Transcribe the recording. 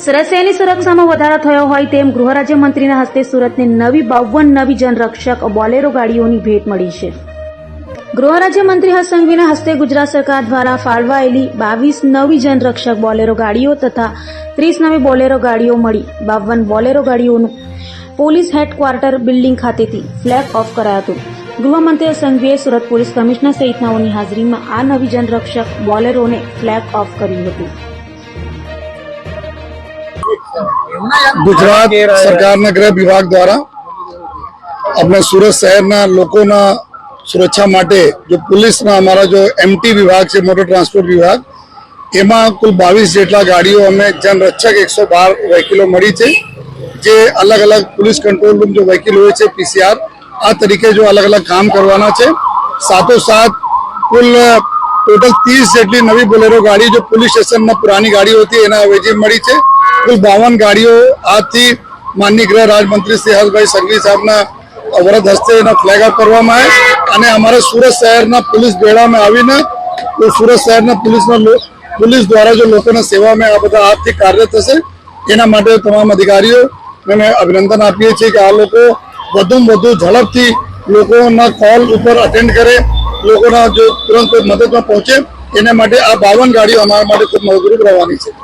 સુરત શહેરની સુરક્ષામાં વધારો થયો હોય તેમ ગૃહ રાજ્યમંત્રીના હસ્તે સુરતને નવી 52 નવી જનરક્ષક બોલેરો ગાડીઓની ભેટ મળી છે। ગૃહ રાજ્યમંત્રી હર્ષ સંઘવીના હસ્તે ગુજરાત સરકાર દ્વારા ફાળવાયેલી 22 નવી જનરક્ષક બોલેરો ગાડીઓ તથા 30 નવી બોલેરો ગાડીઓ મળી 52 બોલેરો ગાડીઓનું પોલીસ હેડક્વાર્ટર બિલ્ડિંગ ખાતેથી ફ્લેગ ઓફ કરાયું હતું। ગૃહમંત્રી સંઘવીએ સુરત પોલીસ કમિશનર સહિતનાઓની હાજરીમાં આ નવી જનરક્ષક બોલેરોને ફ્લેગ ઓફ કર્યું હતું। गुजरात सरकारना गृह विभाग द्वारा अपने सूरत शहरना लोकोना सुरक्षा माटे जो पुलिसना हमारा जो एमटी विभाग है मोटर ट्रांसपोर्ट विभाग एमा कुल 22 जेटला गाड़ीओ अमे जनरक्षक 112 व्हीकलो मળી છે જે अलग अलग पुलिस कंट्रोल रूम जो व्हीकल હોય છે पीसीआर आ तरीके जो अलग अलग काम करवाना છે। साथों साथ कुल टोटल 30 જેટલી નવી બોલેરો ગાડી जो पुलिस स्टेशन में पुरानी गाड़ी होती है एना अवेजी मળી છે। कुल 52 गाड़ियों आज थी माननीय गृह राज्य मंत्री श्री हर्षभाई संघवी साहबना वरद हस्ते फ्लेग ऑफ करवामां आवे अने अमारा सूरत शहरना पुलिस बेड़ा में आवीने तो सूरत शहरना पुलिस द्वारा जो लोकोने सेवा में आ बधा हाथथी कार्यरत हशे एना माटे तमाम अधिकारीओने अभिनंदन आपीए छीए के आ लोको वधुमां वधु झड़पथी लोकोना कॉल पर अटेन्ड करे लोकोना जो तुरंत मदद में पहुंचे एना माटे आ 52 गाड़ीओ अमारा माटे खूब मददरूप रहेवानी छे।